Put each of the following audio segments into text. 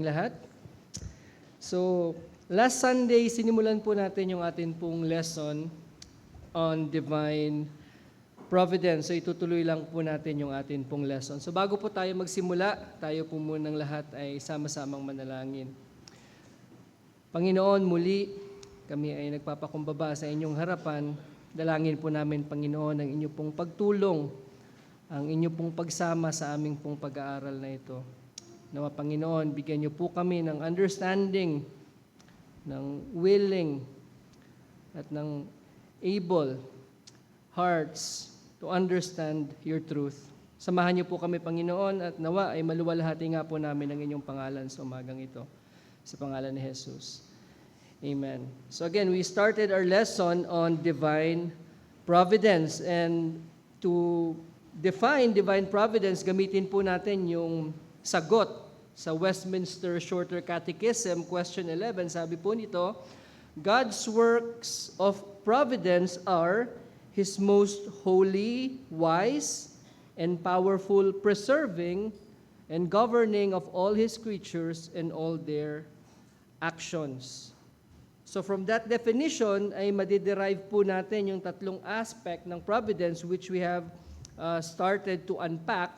Lahat. So, last Sunday, sinimulan po natin yung atin pong lesson on divine providence. So, itutuloy lang po natin yung atin pong lesson. So, bago po tayo magsimula, tayo po munang lahat ay sama-samang manalangin. Panginoon, muli, kami ay nagpapakumbaba sa inyong harapan. Dalangin po namin, Panginoon, ang inyong pong pagtulong, ang inyong pong pagsama sa aming pong pag-aaral na ito. Nawa Panginoon, bigyan niyo po kami ng understanding, ng willing, at ng able hearts to understand your truth. Samahan niyo po kami, Panginoon, at nawa ay maluwalhati nga po namin ang inyong pangalan sa umagang ito. Sa pangalan ni Jesus. Amen. So again, we started our lesson on divine providence. And to define divine providence, gamitin po natin yung sagot sa Westminster Shorter Catechism, question 11. Sabi po nito, God's works of providence are His most holy, wise, and powerful preserving and governing of all His creatures and all their actions. So from that definition ay madiderive po natin yung tatlong aspect ng providence which we have started to unpack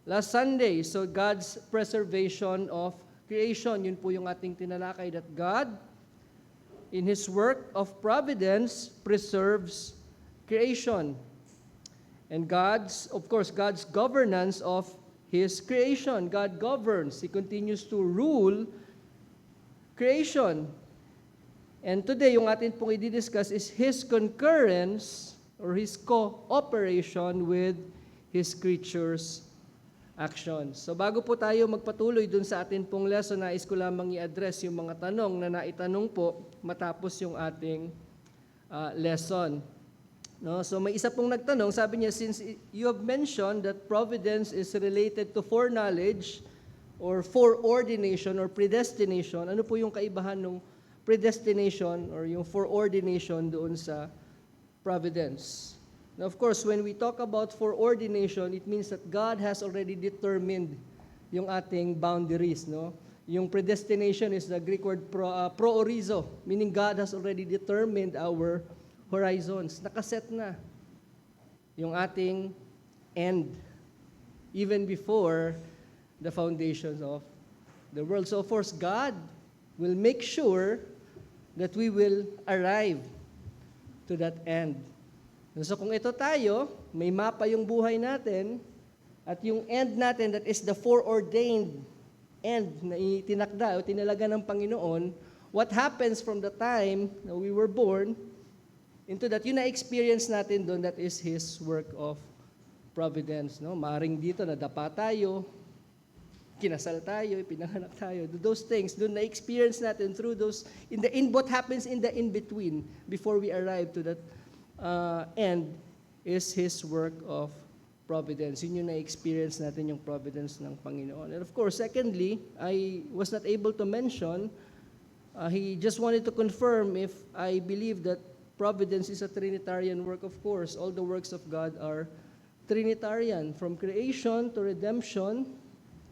last Sunday. So God's preservation of creation, yun po yung ating tinalakay, that God in His work of providence preserves creation. And God's governance of His creation. God governs. He continues to rule creation. And today, yung atin pong i-discuss is His concurrence or His cooperation with His creatures' actions. So bago po tayo magpatuloy dun sa atin pong lesson, nais ko lamang i-address yung mga tanong na naitanong po matapos yung ating lesson. No? So may isa pong nagtanong, sabi niya, since you have mentioned that providence is related to foreknowledge or foreordination or predestination, ano po yung kaibahan ng predestination or yung foreordination doon sa providence? Now, of course, when we talk about foreordination, it means that God has already determined yung ating boundaries, no? Yung predestination is the Greek word proorizo, meaning God has already determined our horizons. Nakaset na yung ating end, even before the foundations of the world. So, of course, God will make sure that we will arrive to that end. So kung ito tayo, may mapa yung buhay natin, at yung end natin, that is the foreordained end na itinakda o tinalaga ng Panginoon, what happens from the time na we were born into that, yun na-experience natin doon, that is His work of providence. No? Maaring dito, nadapa tayo, kinasal tayo, pinanganak tayo. Those things, doon na-experience natin through those, in what happens in the in-between before we arrive to that end is His work of providence. Yun yung na-experience natin yung providence ng Panginoon. And of course, secondly, I was not able to mention, he just wanted to confirm if I believe that providence is a Trinitarian work. Of course, all the works of God are Trinitarian, from creation to redemption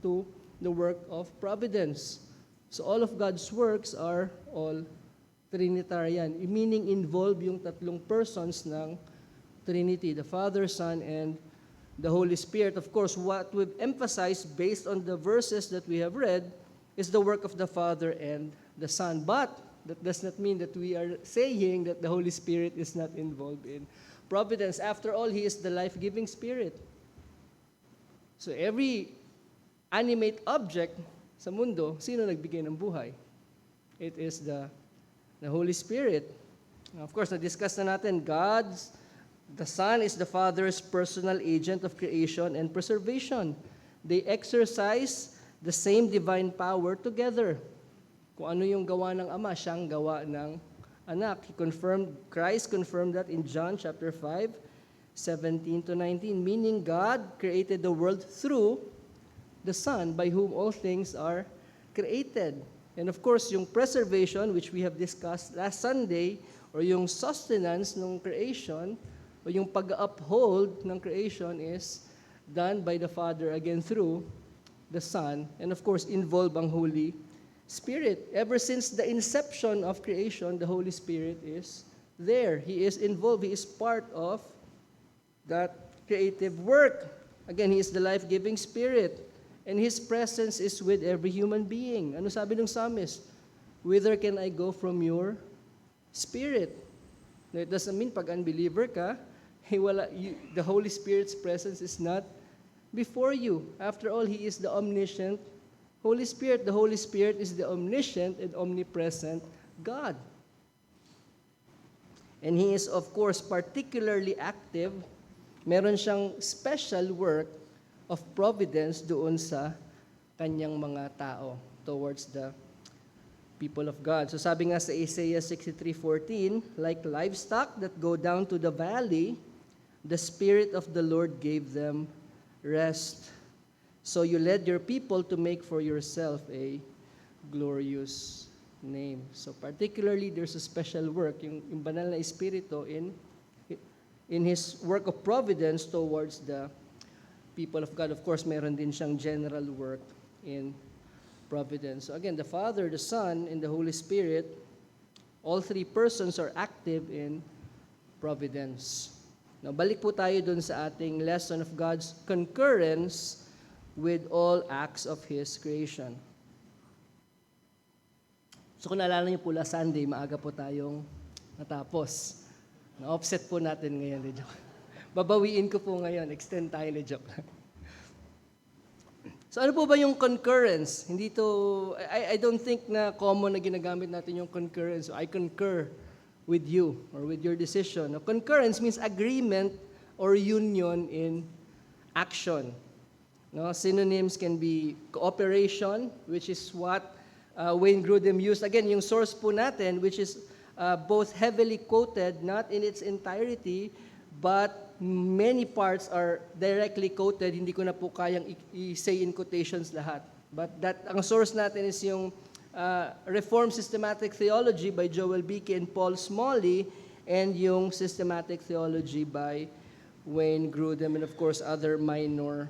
to the work of providence. So all of God's works are all Trinitarian, meaning involve yung tatlong persons ng Trinity, the Father, Son, and the Holy Spirit. Of course, what we've emphasized based on the verses that we have read is the work of the Father and the Son. But that does not mean that we are saying that the Holy Spirit is not involved in providence. After all, He is the life-giving Spirit. So every animate object sa mundo, sino nagbigay ng buhay? It is the Holy Spirit. Of course, na-discuss na natin, the Son is the Father's personal agent of creation and preservation. They exercise the same divine power together. Kung ano yung gawa ng Ama, siyang gawa ng Anak. Christ confirmed that in John chapter 5, 17 to 19, meaning God created the world through the Son, by whom all things are created. And of course, yung preservation, which we have discussed last Sunday, or yung sustenance ng creation, o yung pag-uphold ng creation is done by the Father, again through the Son, and of course, involve ang Holy Spirit. Ever since the inception of creation, the Holy Spirit is there. He is involved. He is part of that creative work. Again, He is the life-giving Spirit. And His presence is with every human being. Ano sabi ng psalmist? Whither can I go from your Spirit? Now, it doesn't mean pag unbeliever ka, the Holy Spirit's presence is not before you. After all, He is the omniscient Holy Spirit. The Holy Spirit is the omniscient and omnipresent God. And He is, of course, particularly active. Meron siyang special work of providence doon sa kanyang mga tao towards the people of God. So sabi nga sa Isaiah 63:14, like livestock that go down to the valley, the Spirit of the Lord gave them rest. So you led your people to make for yourself a glorious name. So particularly, there's a special work, yung banal na Espiritu in His work of providence towards the people of God. Of course, meron din siyang general work in providence. So again, the Father, the Son, and the Holy Spirit, all three persons are active in providence. Now, balik po tayo dun sa ating lesson of God's concurrence with all acts of His creation. So kung naalala niyo po, last Sunday, maaga po tayong natapos. Na-offset po natin ngayon. Babawiin ko po ngayon. Extend tayo na joke. So ano po ba yung concurrence? Hindi to, I don't think na common na ginagamit natin yung concurrence. So I concur with you or with your decision. Now, concurrence means agreement or union in action. No, synonyms can be cooperation, which is what Wayne Grudem used. Again, yung source po natin, which is both heavily quoted, not in its entirety, but many parts are directly quoted. Hindi ko na po kayang i-say in quotations lahat. But ang source natin is yung Reformed Systematic Theology by Joel Beeke and Paul Smalley, and yung Systematic Theology by Wayne Grudem, and of course other minor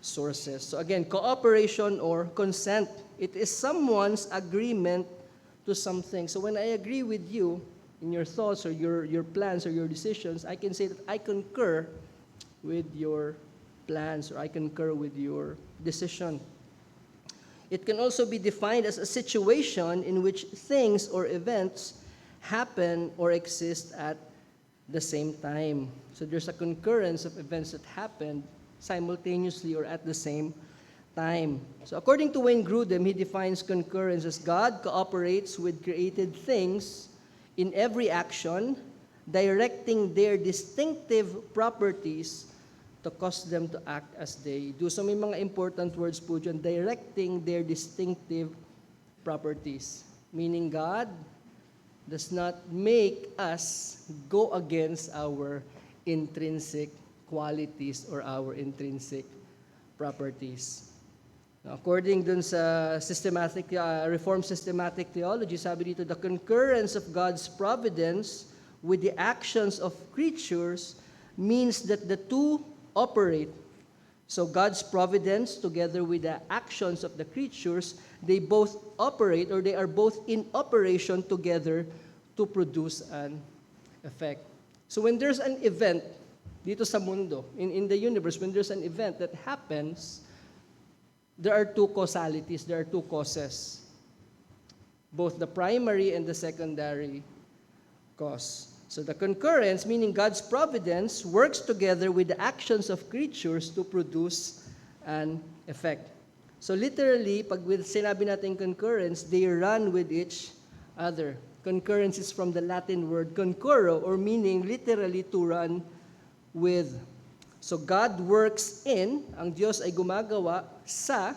sources. So again, cooperation or consent. It is someone's agreement to something. So when I agree with you in your thoughts or your plans or your decisions, I can say that I concur with your plans or I concur with your decision. It can also be defined as a situation in which things or events happen or exist at the same time. So there's a concurrence of events that happened simultaneously or at the same time. So according to Wayne Grudem, he defines concurrence as God cooperates with created things in every action, directing their distinctive properties to cause them to act as they do. So may mga important words po dyan, directing their distinctive properties. Meaning God does not make us go against our intrinsic qualities or our intrinsic properties. Now, according dun sa Reformed Systematic Theology, sabi dito, the concurrence of God's providence with the actions of creatures means that the two operate. So God's providence together with the actions of the creatures, they both operate or they are both in operation together to produce an effect. So when there's an event dito sa mundo, in the universe, when there's an event that happens, there are two causalities, there are two causes. Both the primary and the secondary cause. So the concurrence, meaning God's providence, works together with the actions of creatures to produce an effect. So literally, pag sinabi natin concurrence, they run with each other. Concurrence is from the Latin word concurro, or meaning literally to run with. So God works in, ang Diyos ay gumagawa sa,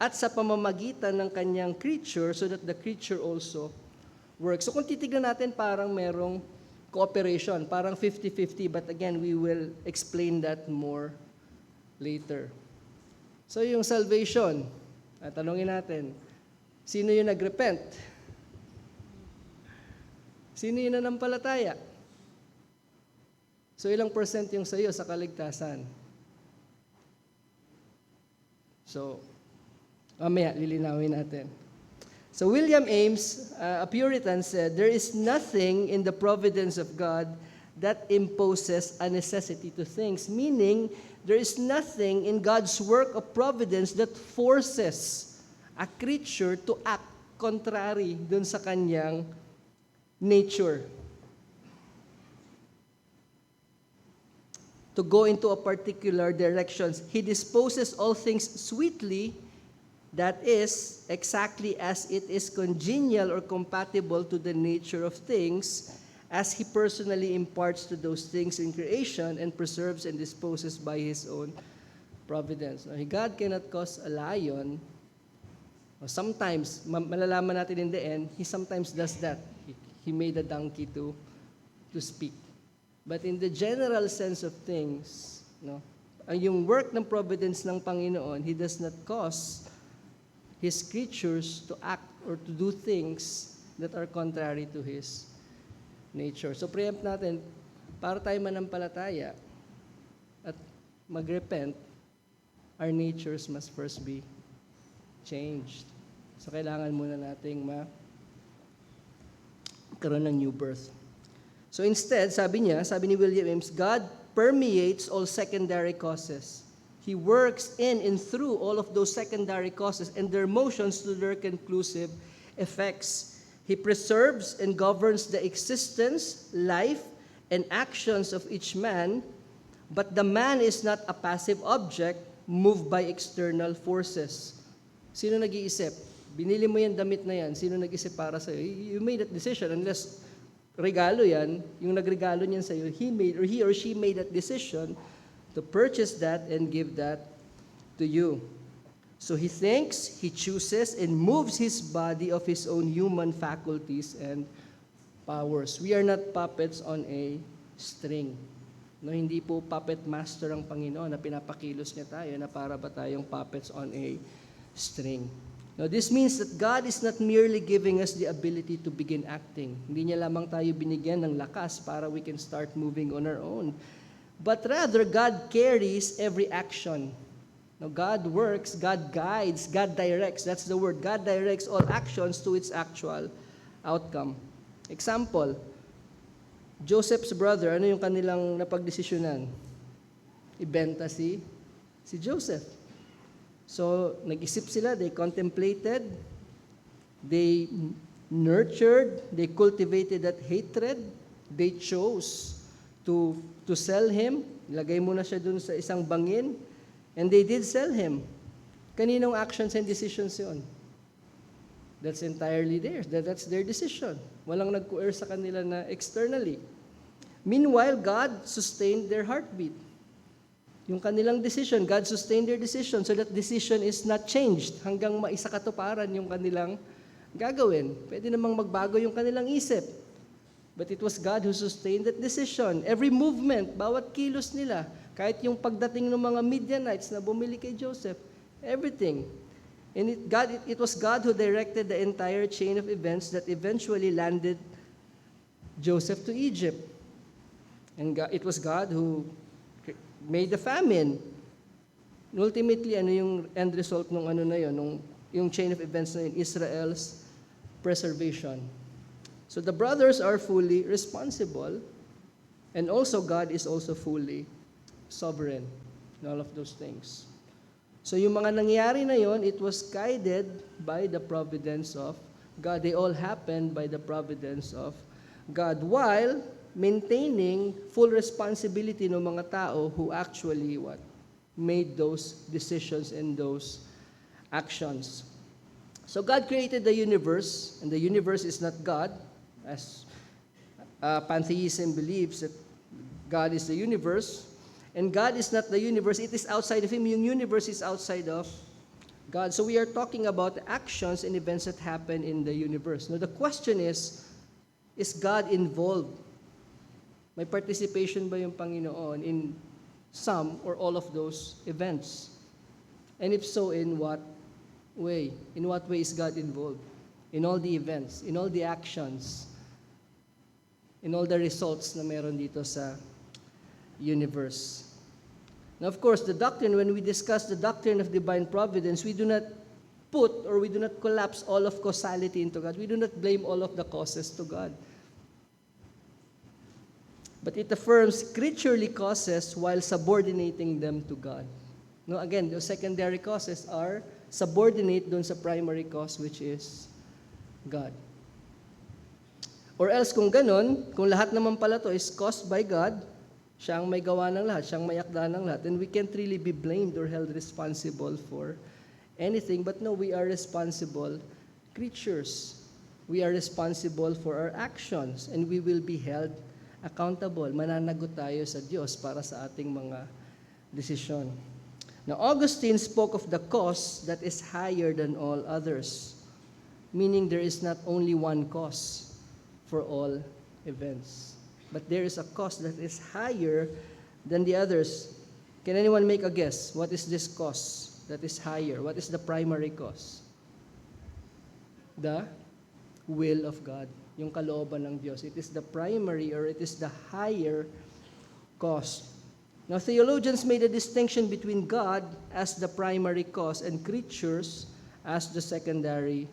at sa pamamagitan ng kanyang creature so that the creature also works. So kung titignan natin, parang merong cooperation, parang 50-50, but again, we will explain that more later. So yung salvation, tanungin natin, sino yung nagrepent? Sino yung nanampalataya? So ilang percent yung sa'yo sa kaligtasan? So, mamaya, lilinawin natin. So William Ames, a Puritan, said, "There is nothing in the providence of God that imposes a necessity to things," meaning there is nothing in God's work of providence that forces a creature to act contrary dun sa kanyang nature. To go into a particular direction. He disposes all things sweetly, that is, exactly as it is congenial or compatible to the nature of things, as He personally imparts to those things in creation and preserves and disposes by His own providence. Now, God cannot cause a lion, or sometimes, malalaman natin in the end, He sometimes does that. He made a donkey to speak. But in the general sense of things, yung work ng providence ng Panginoon, He does not cause His creatures to act or to do things that are contrary to His nature. So preempt natin, para tayo manampalataya at mag-repent, our natures must first be changed. So kailangan muna nating magkaroon ng new birth. So instead, sabi ni William Ames, God permeates all secondary causes. He works in and through all of those secondary causes and their motions to their conclusive effects. He preserves and governs the existence, life, and actions of each man, but the man is not a passive object moved by external forces. Sino nag-iisip? Binili mo yan, damit na yan. Sino nag-isip para sa'yo? You made that decision unless regalo yan, yung nagregalo niyan sa'yo, he or she made that decision to purchase that and give that to you. So he thinks, he chooses, and moves his body of his own human faculties and powers. We are not puppets on a string. No, hindi po puppet master ang Panginoon na pinapakilos niya tayo na para ba tayong puppets on a string. Now, this means that God is not merely giving us the ability to begin acting. Hindi niya lamang tayo binigyan ng lakas para we can start moving on our own. But rather, God carries every action. Now, God works, God guides, God directs. That's the word. God directs all actions to its actual outcome. Example, Joseph's brother, ano yung kanilang napagdesisyonan? Ibenta si Joseph. So, nag-isip sila, they contemplated, they nurtured, they cultivated that hatred, they chose to sell him. Ilagay mo na siya dun sa isang bangin, and they did sell him. Kaninong actions and decisions yun? That's entirely theirs. That's their decision. Walang nag-coerce sa kanila na externally. Meanwhile, God sustained their heartbeat. Yung kanilang decision, God sustained their decision so that decision is not changed hanggang maisakatuparan yung kanilang gagawin. Pwede namang magbago yung kanilang isip. But it was God who sustained that decision. Every movement, bawat kilos nila, kahit yung pagdating ng mga Midianites na bumili kay Joseph, everything. And it was God who directed the entire chain of events that eventually landed Joseph to Egypt. And it was God who made the famine. And ultimately, ano yung end result ng ano na yun, yung chain of events na yun, Israel's preservation. So the brothers are fully responsible, and also God is also fully sovereign in all of those things. So yung mga nangyari na yon, it was guided by the providence of God. They all happened by the providence of God, while maintaining full responsibility ng mga tao who actually made those decisions and those actions. So God created the universe, and the universe is not God, as pantheism believes that God is the universe, and God is not the universe, it is outside of Him. Yung universe is outside of God. So we are talking about the actions and events that happen in the universe. Now the question is God involved? May participation ba yung Panginoon in some or all of those events? And if so, in what way? In what way is God involved? In all the events, in all the actions, in all the results na meron dito sa universe. Now, of course, the doctrine, when we discuss the doctrine of divine providence, we do not put or we do not collapse all of causality into God. We do not blame all of the causes to God. But it affirms creaturely causes while subordinating them to God. No, again, the secondary causes are subordinate dun sa primary cause, which is God. Or else kung ganun, kung lahat naman pala to is caused by God, siya ang may gawa ng lahat, siya ang may akda ng lahat, then we can't really be blamed or held responsible for anything. But no, we are responsible creatures. We are responsible for our actions, and we will be held accountable. Mananagot tayo sa Diyos para sa ating mga desisyon. Now, Augustine spoke of the cause that is higher than all others, meaning there is not only one cause for all events, but there is a cause that is higher than the others. Can anyone make a guess? What is this cause that is higher? What is the primary cause? The will of God, yung kalooban ng Diyos. It is the primary or it is the higher cause. Now, theologians made a distinction between God as the primary cause and creatures as the secondary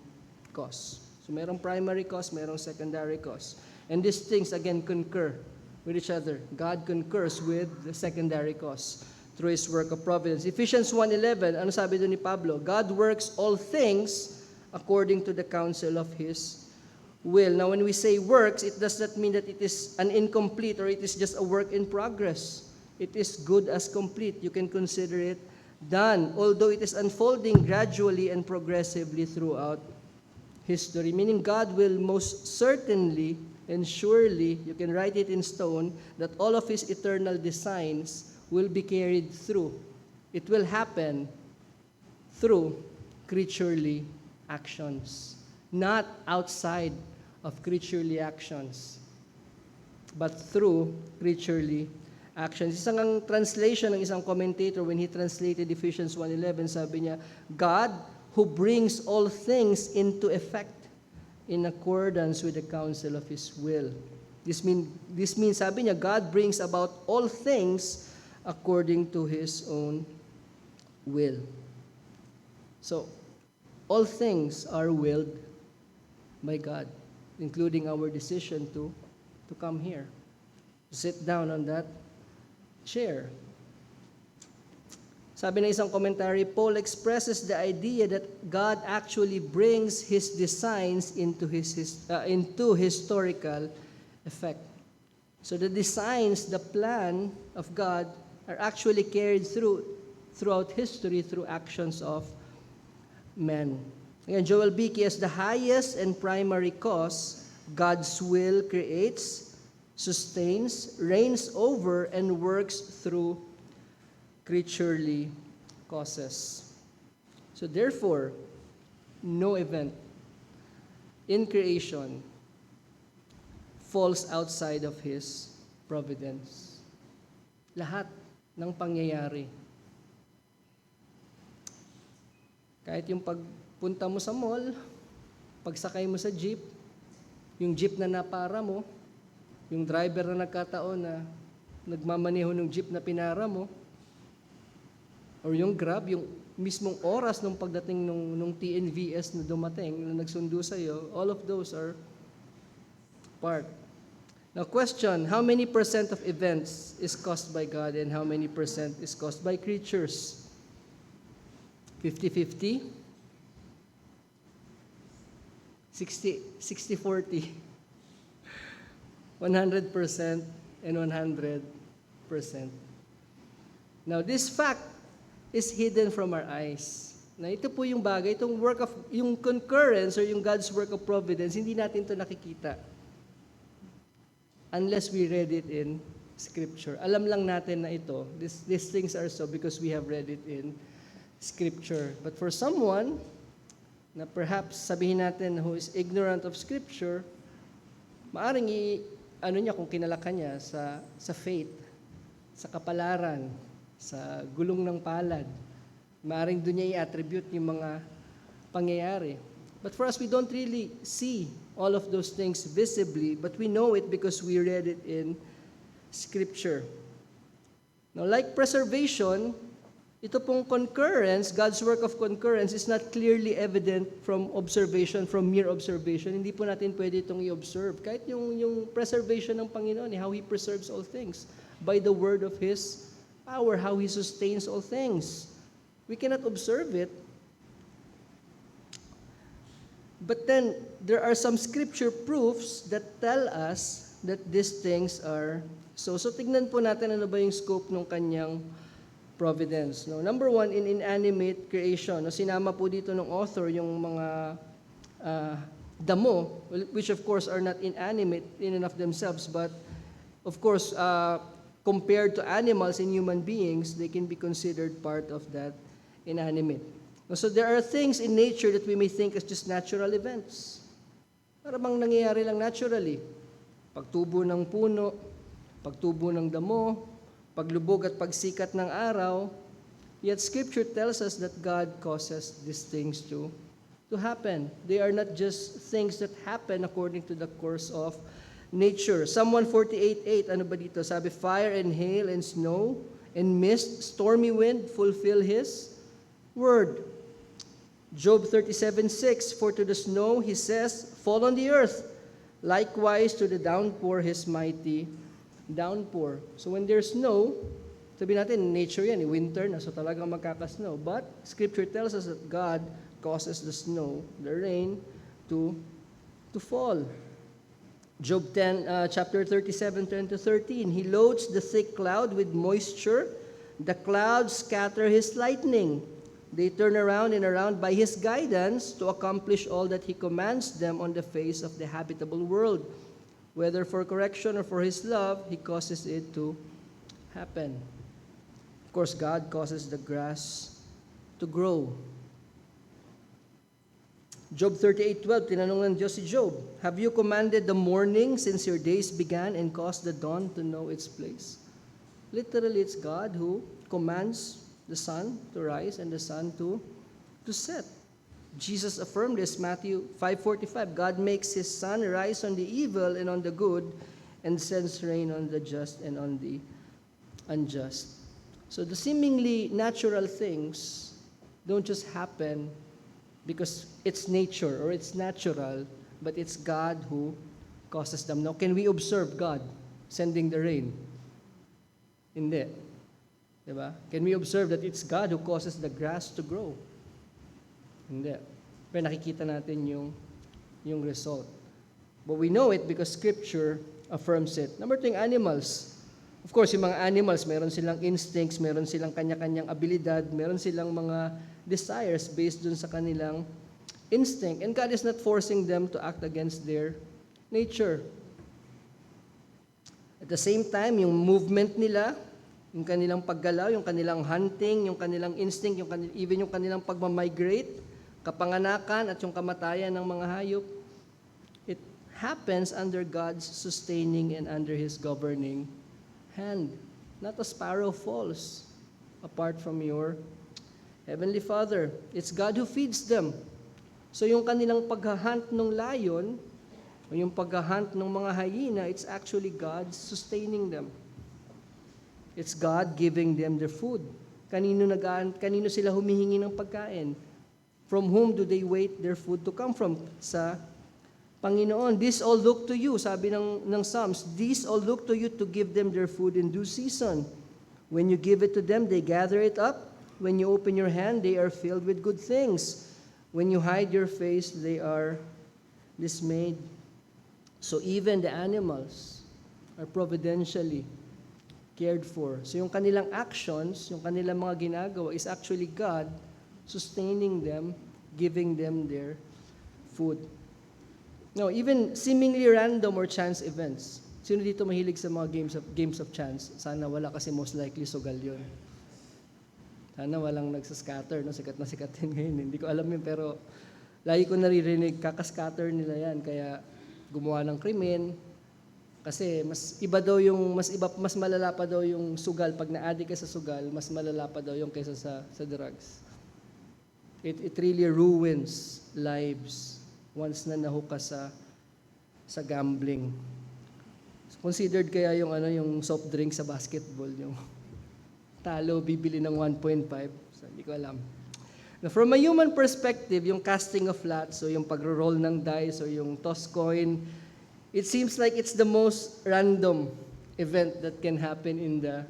cause. So, merong primary cause, merong secondary cause. And these things, again, concur with each other. God concurs with the secondary cause through His work of providence. Ephesians 1:11, ano sabi doon ni Pablo? God works all things according to the counsel of His will. Now, when we say works, it does not mean that it is an incomplete or it is just a work in progress. It is good as complete. You can consider it done, although it is unfolding gradually and progressively throughout history. Meaning God will most certainly and surely, you can write it in stone, that all of His eternal designs will be carried through. It will happen through creaturely actions, not outside of creaturely actions, but through creaturely actions. Isang ang translation ng isang commentator when he translated Ephesians 1:11, sabi niya, God who brings all things into effect in accordance with the counsel of His will. This means, sabi niya, God brings about all things according to His own will. So, all things are willed by God, including our decision to come here, sit down on that chair. Sabi ng isang commentary, Paul expresses the idea that God actually brings His designs into historical effect. So the designs, the plan of God are actually carried throughout history through actions of men. Again, Joel Beeke, as the highest and primary cause, God's will creates, sustains, reigns over, and works through creaturely causes. So therefore, no event in creation falls outside of His providence. Lahat ng pangyayari. Kahit yung pagpunta mo sa mall, pagsakay mo sa jeep, yung jeep na napara mo, yung driver na nagkataon na nagmamaneho ng jeep na pinara mo, or yung Grab, yung mismong oras nung pagdating nung TNVS na dumating, na nagsundo sa iyo, all of those are part. Now question, how many % of events is caused by God and how many % is caused by creatures? 50-50? 60-40? 100% and 100%. Now this fact is hidden from our eyes. Na ito po yung bagay, yung concurrence or yung God's work of providence, hindi natin ito nakikita unless we read it in Scripture. Alam lang natin na ito, these things are so because we have read it in Scripture. But for someone na perhaps sabihin natin who is ignorant of Scripture, maaring kung kinalakan niya sa faith, sa kapalaran, sa gulong ng palad, maaring doon niya i-attribute yung mga pangyayari. But for us, we don't really see all of those things visibly, but we know it because we read it in Scripture. Now, like preservation, ito pong concurrence, God's work of concurrence is not clearly evident from observation, from mere observation. Hindi po natin pwede itong i-observe. Kahit yung preservation ng Panginoon, how He preserves all things by the word of His power, how He sustains all things. We cannot observe it. But then, there are some scripture proofs that tell us that these things are so. So tignan po natin ano ba yung scope ng kanyang providence. No? Number one, in inanimate creation. No? Sinama po dito ng author yung mga damo, which of course are not inanimate in and of themselves, but of course, compared to animals and human beings, they can be considered part of that inanimate. So there are things in nature that we may think as just natural events. Para bang nangyayari lang naturally. Pagtubo ng puno, pagtubo ng damo, paglubog at pagsikat ng araw. Yet Scripture tells us that God causes these things to happen. They are not just things that happen according to the course of nature. Psalm 148:8, ano ba dito? Sabi, fire and hail and snow and mist, stormy wind, fulfill His word. Job 37:6, for to the snow, He says, fall on the earth. Likewise to the downpour, His mighty downpour. So when there's snow, sabi natin, nature yan, winter na, so talagang magkakasnow. But Scripture tells us that God causes the snow, the rain, to fall. Job 10, chapter 37:10-13, He loads the thick cloud with moisture. The clouds scatter His lightning. They turn around and around by His guidance to accomplish all that He commands them on the face of the habitable world. Whether for correction or for His love, He causes it to happen. Of course, God causes the grass to grow. Job 38:12, tinanong ng Diyos si Job, have you commanded the morning since your days began and caused the dawn to know its place? Literally, it's God who commands the sun to rise and the sun to set. Jesus affirmed this, Matthew 5:45, God makes His sun rise on the evil and on the good and sends rain on the just and on the unjust. So the seemingly natural things don't just happen because it's nature or it's natural, but it's God who causes them. Now, can we observe God sending the rain? Hindi. Diba? Can we observe that it's God who causes the grass to grow? Hindi. Pero nakikita natin yung result. But we know it because Scripture affirms it. Number two, animals. Of course, yung mga animals, meron silang instincts, meron silang kanya-kanyang abilidad, meron silang mga desires based dun sa kanilang instinct. And God is not forcing them to act against their nature. At the same time, yung movement nila, yung kanilang paggalaw, yung kanilang hunting, yung kanilang instinct, even yung kanilang pagmamigrate, kapanganakan at yung kamatayan ng mga hayop, it happens under God's sustaining and under His governing hand. Not a sparrow falls apart from your Heavenly Father. It's God who feeds them. So yung kanilang paghahunt ng lion, o yung paghahunt ng mga hyena, it's actually God sustaining them. It's God giving them their food. Kanino sila humihingi ng pagkain? From whom do they wait their food to come from? Sa Panginoon. These all look to you, sabi ng Psalms, these all look to you to give them their food in due season. When you give it to them, they gather it up. When you open your hand, they are filled with good things. When you hide your face, they are dismayed. So even the animals are providentially cared for. So yung kanilang actions, yung kanilang mga ginagawa is actually God sustaining them, giving them their food. No, even seemingly random or chance events. Sino dito mahilig sa mga games of chance? Sana wala kasi most likely sugal yun. Sana walang nagsascatter, no? Sikat na sikat yun ngayon. Hindi ko alam yun, pero lagi ko naririnig, kakascatter nila yan. Kaya gumawa ng krimen. Kasi mas malala pa daw yung sugal. Pag na-addict ka sa sugal, mas malala pa daw yung kaysa sa drugs. It really ruins lives once na nahook ka sa gambling. Considered kaya yung soft drink sa basketball, yung talo, bibili ng 1.5. So, hindi ko alam. Now, from a human perspective, yung casting of lots, so yung pagro-roll ng dice, or yung toss coin, it seems like it's the most random event that can happen in the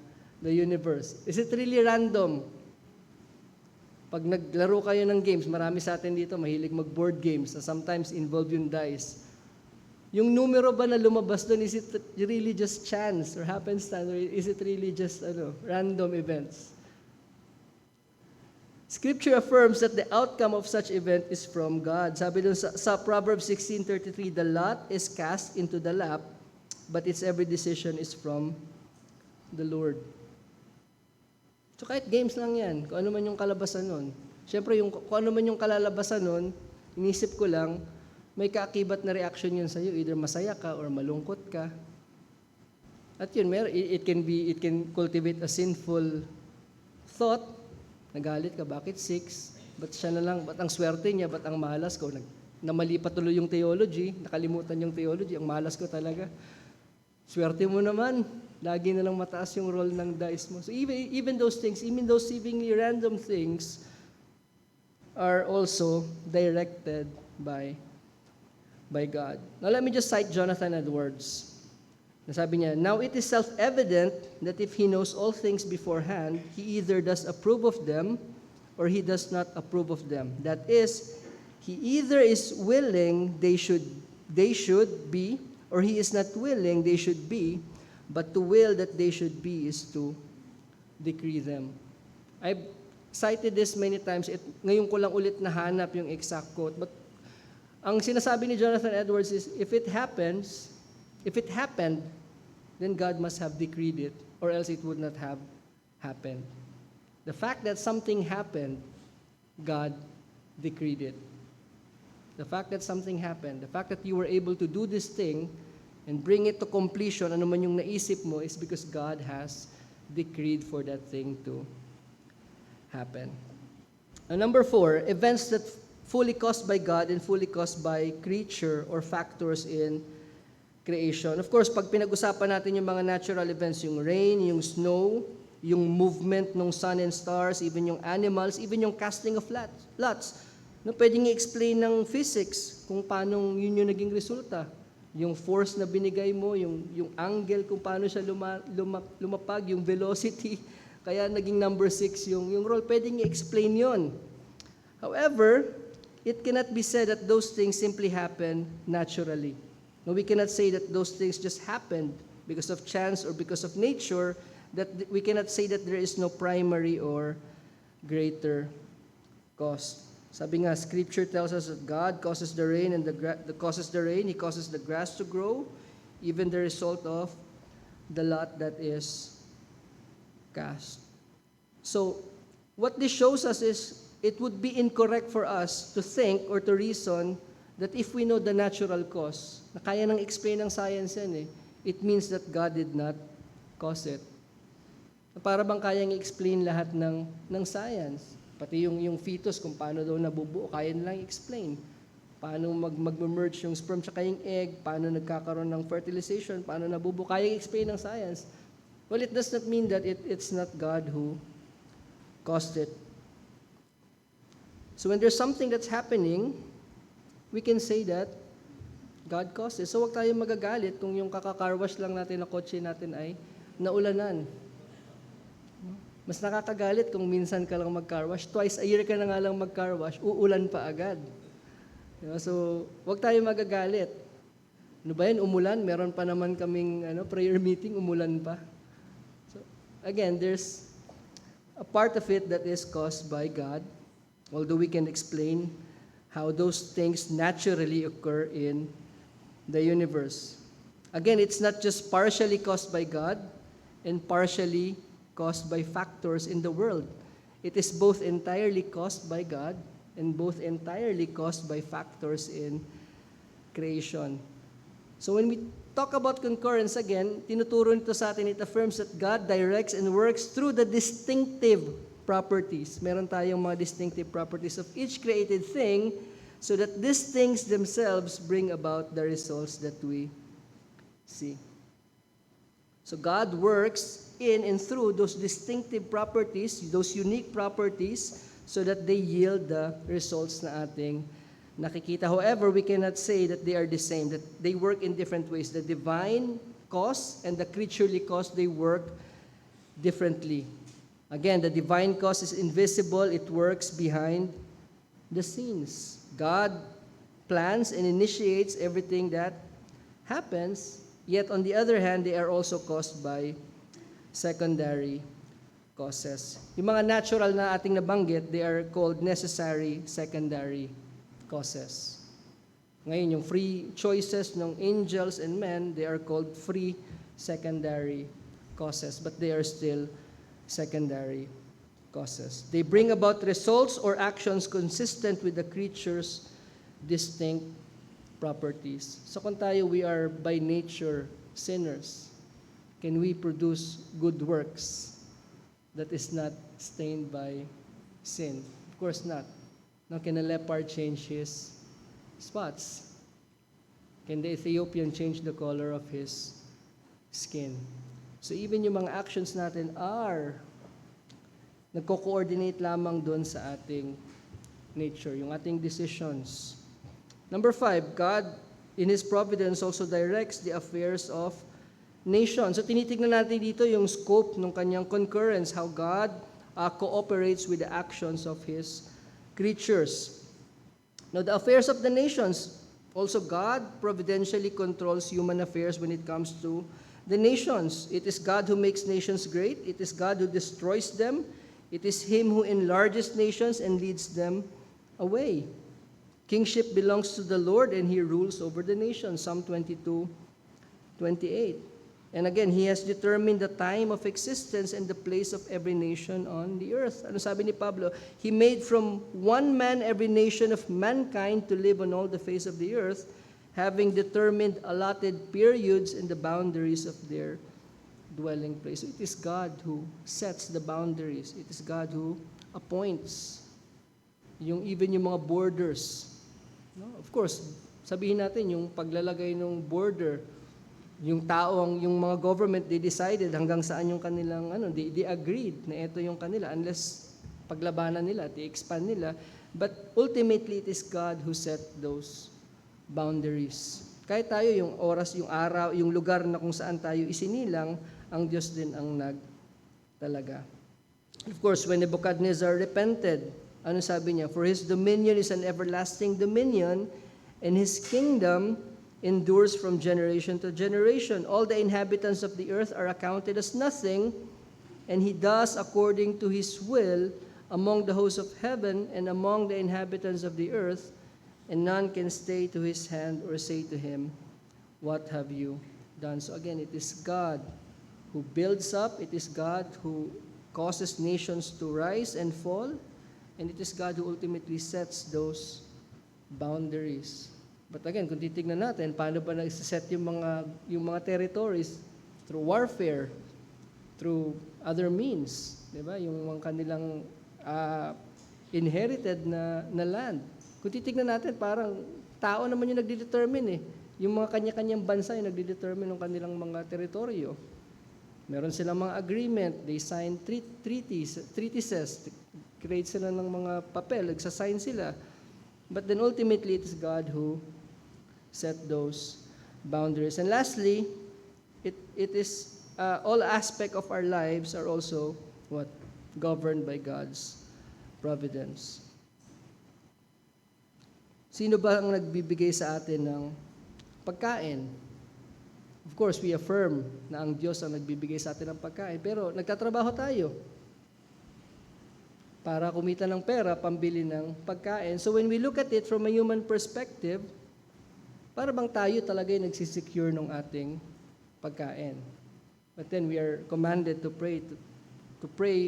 universe. Is it really random? Pag naglaro kayo ng games, marami sa atin dito mahilig mag-board games, na sometimes involve yung dice. Yung numero ba na lumabas doon, is it really just chance or happenstance, or is it really just random events? Scripture affirms that the outcome of such event is from God. Sabi doon sa Proverbs 16:33, the lot is cast into the lap, but its every decision is from the Lord. So kahit games lang yan, kung ano man yung kalabasan nun. Siyempre, kung ano man yung kalalabasan nun, inisip ko lang, may kaakibat na reaction yun sa'yo. Either masaya ka or malungkot ka. At yun, it can cultivate a sinful thought. Nagalit ka, bakit 6? Ba't siya na lang, ba't ang swerte niya, ba't ang malas ko? Namali pa tuloy yung theology, nakalimutan yung theology, ang malas ko talaga. Swerte mo naman, lagi na lang mataas yung roll ng dice mo. So even those things, even those seemingly random things, are also directed by God. Now let me just cite Jonathan Edwards. Nasabi niya, now it is self-evident that if he knows all things beforehand, he either does approve of them or he does not approve of them. That is, he either is willing they should be, or he is not willing they should be, but to will that they should be is to decree them. I've cited this many times. Ngayon ko lang ulit nahanap yung exact quote. But ang sinasabi ni Jonathan Edwards is, if it happened, then God must have decreed it, or else it would not have happened. The fact that something happened, God decreed it. The fact that something happened, the fact that you were able to do this thing and bring it to completion, ano man yung naisip mo, is because God has decreed for that thing to happen. And number 4, events that fully caused by God and fully caused by creature or factors in creation. Of course, pag pinag-usapan natin yung mga natural events, yung rain, yung snow, yung movement ng sun and stars, even yung animals, even yung casting of lots. No, pwedeng i-explain ng physics kung paano yun yung naging resulta. Yung force na binigay mo, yung angle kung paano siya lumapag, yung velocity, kaya naging number 6 yung roll. Pwedeng i-explain yun. However, it cannot be said that those things simply happen naturally. No, we cannot say that those things just happened because of chance or because of nature, that we cannot say that there is no primary or greater cause. Sabi nga, Scripture tells us that God causes the rain and He causes the grass to grow, even the result of the lot that is cast. So, what this shows us is, it would be incorrect for us to think or to reason that if we know the natural cause, na kaya nang explain ng science yan it means that God did not cause it. Para bang kayang i-explain lahat ng science? Pati yung fetus, kung paano daw nabubuo, kaya nilang i-explain. Paano mag-merge yung sperm tsaka yung egg, paano nagkakaroon ng fertilization, paano nabubuo, kaya i-explain ng science. Well, it does not mean that it's not God who caused it. So when there's something that's happening, we can say that God caused it. So wag tayong magagalit kung yung kakakarwash lang natin na kotse natin ay naulanan. Mas nakakagalit kung minsan ka lang mag-carwash. Twice a year ka na nga lang mag-carwash, uulan pa agad. So wag tayong magagalit. Ano ba yan? Umulan? Meron pa naman kaming prayer meeting, umulan pa. So again, there's a part of it that is caused by God, although we can explain how those things naturally occur in the universe. Again, it's not just partially caused by God and partially caused by factors in the world. It is both entirely caused by God and both entirely caused by factors in creation. So when we talk about concurrence again, tinuturo nito sa atin, it affirms that God directs and works through the distinctive properties. Meron tayong mga distinctive properties of each created thing, so that these things themselves bring about the results that we see. So God works in and through those distinctive properties, those unique properties, so that they yield the results na ating nakikita. However, we cannot say that they are the same, that they work in different ways. The divine cause and the creaturely cause, they work differently. Again, the divine cause is invisible. It works behind the scenes. God plans and initiates everything that happens, yet on the other hand, they are also caused by secondary causes. Yung mga natural na ating nabanggit, they are called necessary secondary causes. Ngayon, yung free choices ng angels and men, they are called free secondary causes, but they are still secondary causes. They bring about results or actions consistent with the creature's distinct properties. So kung tayo, we are by nature sinners, can we produce good works that is not stained by sin? Of course not. Now, can a leopard change his spots? Can the Ethiopian change the color of his skin? So even yung mga actions natin are nagko-coordinate lamang doon sa ating nature, yung ating decisions. Number 5, God in His providence also directs the affairs of nations. So tinitignan natin dito yung scope ng kanyang concurrence, how God cooperates with the actions of His creatures. Now, the affairs of the nations, also God providentially controls human affairs when it comes to the nations. It is God who makes nations great. It is God who destroys them. It is Him who enlarges nations and leads them away. Kingship belongs to the Lord, and He rules over the nations. Psalm 22:28. And again, He has determined the time of existence and the place of every nation on the earth. Ano sabi ni Pablo? He made from one man every nation of mankind to live on all the face of the earth, having determined allotted periods and the boundaries of their dwelling place. So it is God who sets the boundaries. It is God who appoints even yung mga borders. No? Of course, sabihin natin yung paglalagay ng border, yung mga government, they decided hanggang saan yung kanilang, they agreed na ito yung kanila, unless paglabanan nila, i-expand nila. But ultimately, it is God who set those boundaries. Kahit tayo, yung oras, yung araw, yung lugar na kung saan tayo isinilang, ang Diyos din ang nagtalaga. Of course, when Nebuchadnezzar repented, ano sabi niya? For His dominion is an everlasting dominion, and His kingdom endures from generation to generation. All the inhabitants of the earth are accounted as nothing, and He does according to His will among the hosts of heaven and among the inhabitants of the earth, and none can stay to His hand or say to Him, what have you done? So again, it is God who builds up, it is God who causes nations to rise and fall, and it is God who ultimately sets those boundaries. But again, kung titignan natin, paano ba nag-set yung mga territories? Through warfare, through other means, di ba? Yung mga kanilang inherited na land. Kung titignan natin, parang tao naman yung nagdedetermine eh. Yung mga kanya-kanyang bansa yung nagdedetermine ng kanilang mga teritoryo. Meron silang mga agreement, they sign treatises, create sila ng mga papel, nagsasign sila. But then ultimately, it is God who set those boundaries. And lastly, it is all aspects of our lives are also governed by God's providence. Sino ba ang nagbibigay sa atin ng pagkain? Of course, we affirm na ang Diyos ang nagbibigay sa atin ng pagkain, pero nagtatrabaho tayo para kumita ng pera, pambili ng pagkain. So when we look at it from a human perspective, para bang tayo talaga yung nagsisecure ng ating pagkain. But then we are commanded to pray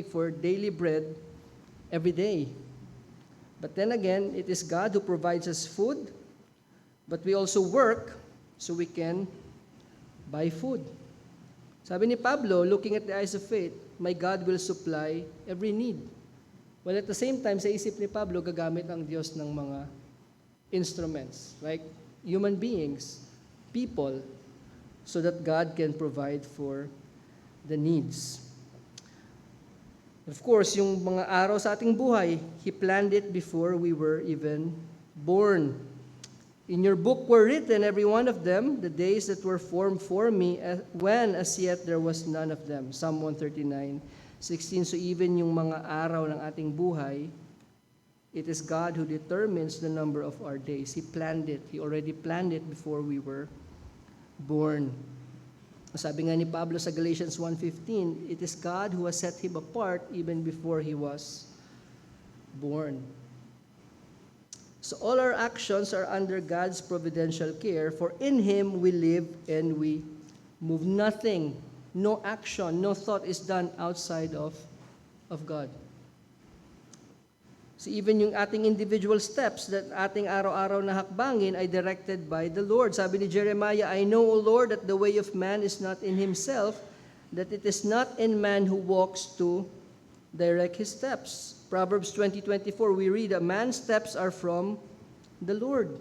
for daily bread every day. But then again, it is God who provides us food, but we also work so we can buy food. Sabi ni Pablo, looking at the eyes of faith, my God will supply every need. Well, at the same time, sa isip ni Pablo, gagamit ang Diyos ng mga instruments, like human beings, people, so that God can provide for the needs. Of course, yung mga araw sa ating buhay, He planned it before we were even born. In your book were written, every one of them, the days that were formed for me, when as yet there was none of them. Psalm 139:16. So even yung mga araw ng ating buhay, it is God who determines the number of our days. He planned it. He already planned it before we were born. Sabi nga ni Pablo sa Galatians 1:15, it is God who has set him apart even before he was born. So all our actions are under God's providential care, for in Him we live and we move. Nothing, no action, no thought is done outside of God. So even yung ating individual steps that ating araw-araw na hakbangin ay directed by the Lord. Sabi ni Jeremiah, I know, O Lord, that the way of man is not in himself, that it is not in man who walks to direct his steps. Proverbs 20:24, we read, a man's steps are from the Lord,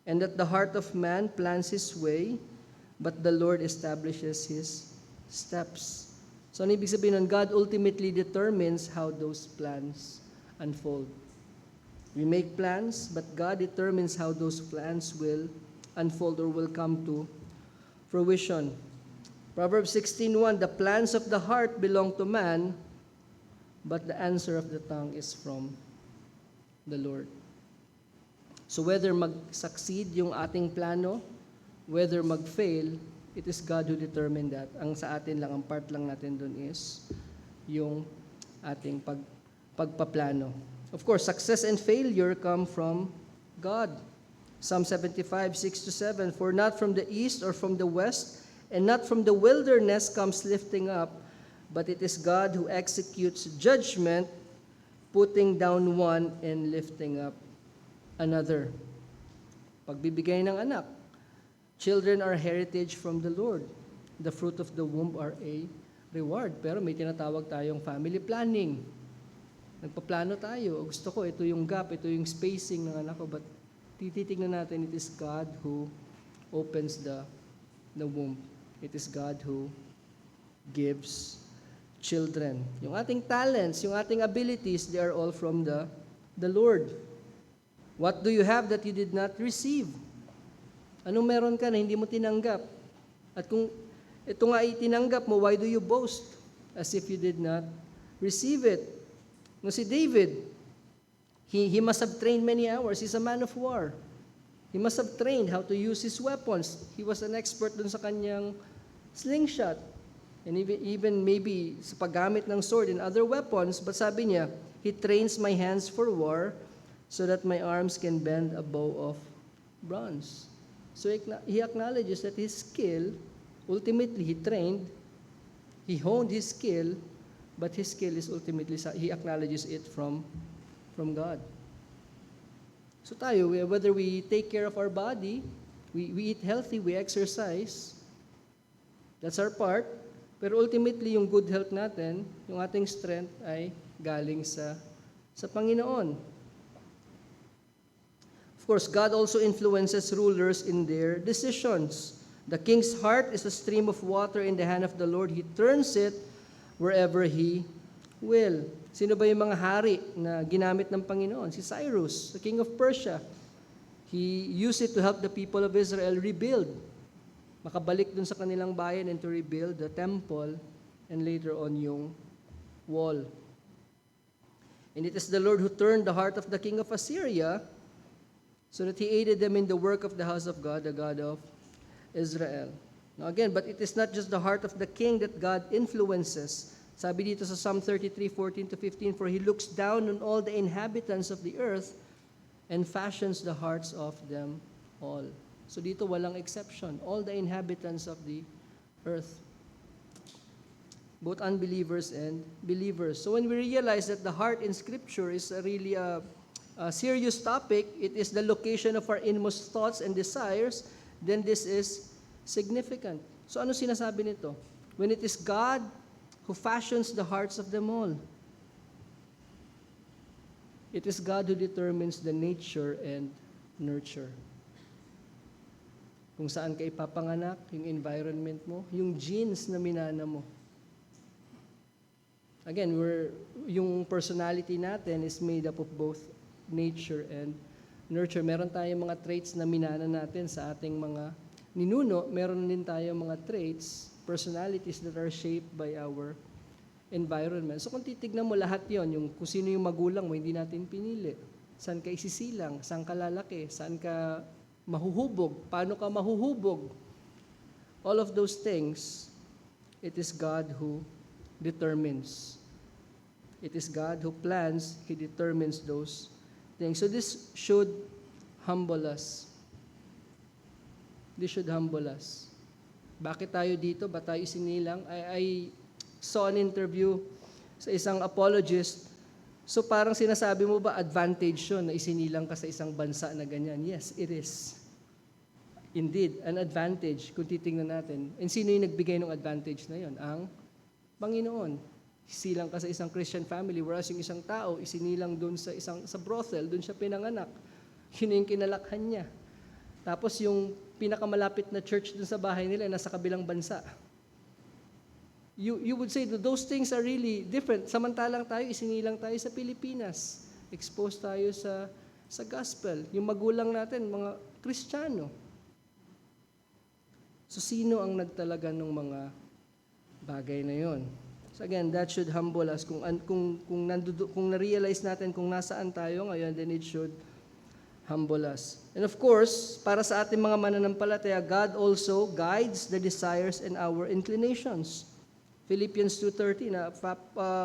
and that the heart of man plans his way, but the Lord establishes his steps. So ano ibig sabihin nun? God ultimately determines how those plans unfold. We make plans, but God determines how those plans will unfold or will come to fruition. Proverbs 16:1, the plans of the heart belong to man, but the answer of the tongue is from the Lord. So whether mag-succeed yung ating plano, whether mag-fail, it is God who determined that. Ang sa atin lang, ang part lang natin dun is yung ating pagpaplano. Of course, success and failure come from God. Psalm 75:6-7, for not from the east or from the west, and not from the wilderness comes lifting up, but it is God who executes judgment, putting down one and lifting up another. Pagbibigay ng anak, children are heritage from the Lord. The fruit of the womb are a reward. Pero may tinatawag tayong family planning. Nagpaplano tayo. Gusto ko, ito yung gap, ito yung spacing ng anak ko. But tititignan natin, it is God who opens the womb. It is God who gives children. Yung ating talents, yung ating abilities, they are all from the Lord. What do you have that you did not receive? Anong meron ka na hindi mo tinanggap? At kung ito nga itinanggap mo, why do you boast as if you did not receive it? No, si David, he must have trained many hours. He's a man of war. He must have trained how to use his weapons. He was an expert dun sa kanyang slingshot. And even maybe sa paggamit ng sword and other weapons. But sabi niya, he trains my hands for war so that my arms can bend a bow of bronze. So he acknowledges that his skill, ultimately he trained, he honed his skill, but his skill is ultimately, he acknowledges it from God. So tayo, whether we take care of our body, we eat healthy, we exercise, that's our part. Pero ultimately, yung good health natin, yung ating strength ay galing sa Panginoon. Of course, God also influences rulers in their decisions. The king's heart is a stream of water in the hand of the Lord. He turns it wherever He will. Sino ba yung mga hari na ginamit ng Panginoon? Si Cyrus, the king of Persia. He used it to help the people of Israel rebuild. Makabalik dun sa kanilang bayan and to rebuild the temple and later on yung wall. And it is the Lord who turned the heart of the king of Assyria so that He aided them in the work of the house of God, the God of Israel. Now again, but it is not just the heart of the king that God influences. Sabi dito sa Psalm 33:14-15, for He looks down on all the inhabitants of the earth and fashions the hearts of them all. So dito walang exception. All the inhabitants of the earth. Both unbelievers and believers. So when we realize that the heart in Scripture is really a serious topic, it is the location of our inmost thoughts and desires, then this is significant. So ano sinasabi nito? When it is God who fashions the hearts of them all. It is God who determines the nature and nurture. Kung saan ka ipapanganak, yung environment mo, yung genes na minana mo. Again, yung personality natin is made up of both nature and nurture. Meron tayong mga traits na minana natin sa ating mga ninuno. Meron din tayong mga traits, personalities that are shaped by our environment. So kung titignan mo lahat yon, yung kung sino yung magulang mo, hindi natin pinili. Saan ka isisilang? Saan ka lalaki? Saan ka mahuhubog? Paano ka mahuhubog? All of those things, it is God who determines. It is God who plans, He determines those things. So this should humble us. This should humble us. Bakit tayo dito? Ba't tayo isinilang? I saw an interview sa isang apologist. So parang sinasabi mo ba advantage yun na isinilang ka sa isang bansa na ganyan? Yes, it is. Indeed, an advantage kung titingnan natin. And sino yung nagbigay ng advantage na yon? Ang Panginoon. Isilang ka sa isang Christian family, whereas yung isang tao, isinilang doon sa brothel, doon siya pinanganak. Yun yung kinalakhan niya. Tapos yung pinakamalapit na church doon sa bahay nila, nasa kabilang bansa. You would say that those things are really different. Samantalang tayo, isinilang tayo sa Pilipinas. Exposed tayo sa gospel. Yung magulang natin, mga Kristiyano. So, sino ang nagtalaga ng mga bagay na yon? So again, that should humble us. Kung na-realize natin kung nasaan tayo ngayon, then it should humble us. And of course, para sa ating mga mananampalataya, God also guides the desires and our inclinations. Philippians 2:13,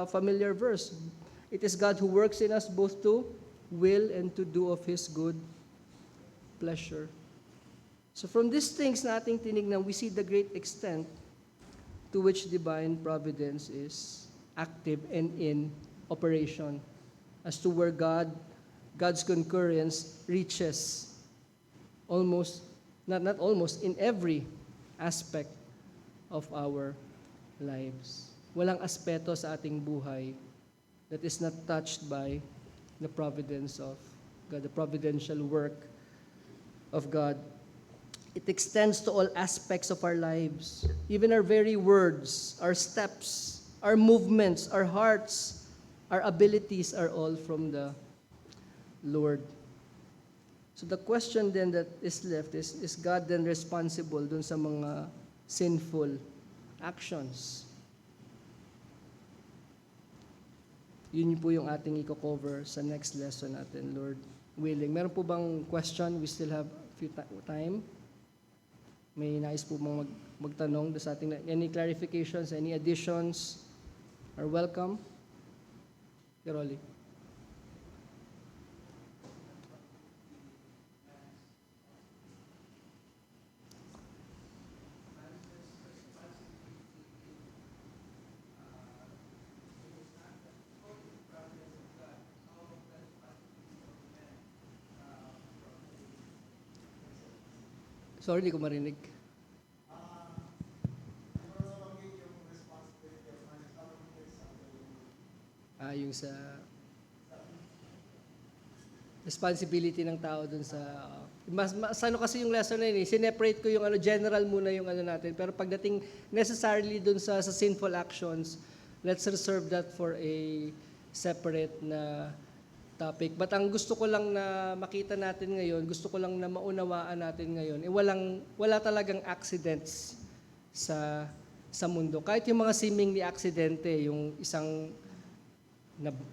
familiar verse. It is God who works in us both to will and to do of His good pleasure. So from these things na ating tinignan, we see the great extent to which divine providence is active and in operation, as to where God's concurrence reaches almost, not almost, in every aspect of our lives. Walang aspeto sa ating buhay that is not touched by the providence of God, the providential work of God. It extends to all aspects of our lives, even our very words, our steps, our movements, our hearts, our abilities are all from the Lord. So the question then that is left is God then responsible dun sa mga sinful actions? Yun po yung ating i-cover sa next lesson natin, Lord willing. Meron po bang question? We still have a few time. May nais po bang magtanong sa ating, any clarifications, any additions are welcome. Kiroli. Sorry, hindi ko marinig. Yung sa responsibility ng tao dun sa mas ano kasi yung lesson na yun, sineparate ko yung general muna yung natin, pero pagdating necessarily dun sa sinful actions, let's reserve that for a separate na topic. But ang gusto ko lang na makita natin ngayon, gusto ko lang na maunawaan natin ngayon, wala talagang accidents sa mundo. Kahit yung mga seemingly aksidente, yung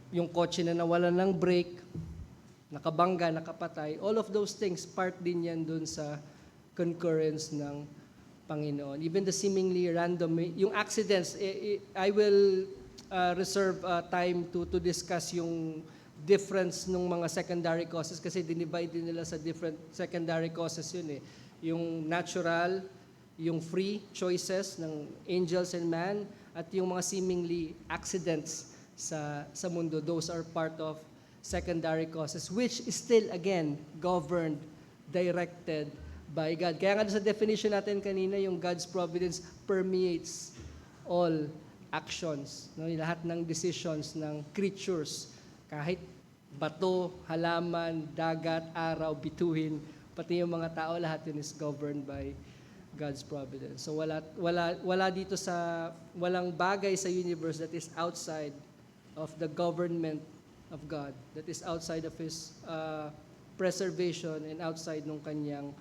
yung kotse na nawalan ng brake, nakabangga, nakapatay, all of those things, part din yan dun sa concurrence ng Panginoon. Even the seemingly random, yung accidents, I will reserve time to discuss yung difference ng mga secondary causes kasi dinivide din nila sa different secondary causes yun eh. Yung natural, yung free choices ng angels and man, at yung mga seemingly accidents sa mundo, those are part of secondary causes, which is still, again, governed, directed by God. Kaya nga sa definition natin kanina, yung God's providence permeates all actions, no? Lahat ng decisions ng creatures, kahit bato, halaman, dagat, araw, bituin, pati yung mga tao, lahat yun is governed by God's providence. So wala dito walang bagay sa universe that is outside of the government of God, that is outside of His preservation and outside ng kanyang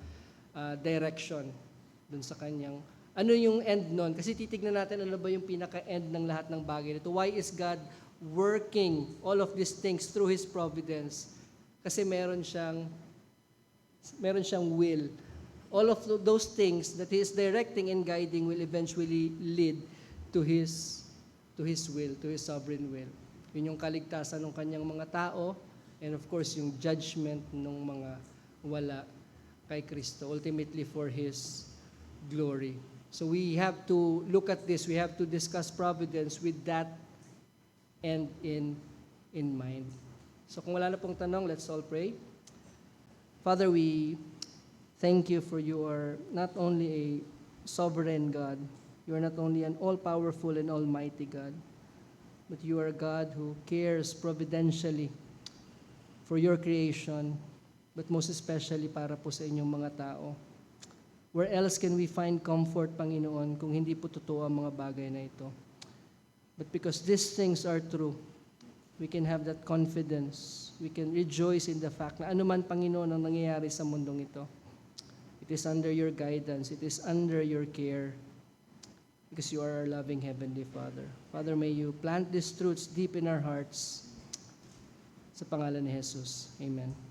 direction dun sa kanyang, ano yung end nun? Kasi titignan natin ano ba yung pinaka-end ng lahat ng bagay nito. Why is God working all of these things through His providence? Kasi meron siyang will. All of those things that He is directing and guiding will eventually lead to His will, to His sovereign will. Yun yung kaligtasan ng kanyang mga tao, and of course, yung judgment ng mga wala kay Kristo, ultimately for His glory. So we have to look at this, we have to discuss providence with that end in mind. So kung wala na pong tanong, let's all pray. Father, we thank you for you are not only a sovereign God, you are not only an all-powerful and almighty God, but you are a God who cares providentially for your creation, but most especially para po sa inyong mga tao. Where else can we find comfort, Panginoon, kung hindi po totoo ang mga bagay na ito? But because these things are true, we can have that confidence. We can rejoice in the fact na anuman, Panginoon, ang nangyayari sa mundong ito, it is under your guidance, it is under your care, because you are our loving Heavenly Father. Father, may you plant these truths deep in our hearts. Sa pangalan ni Jesus. Amen.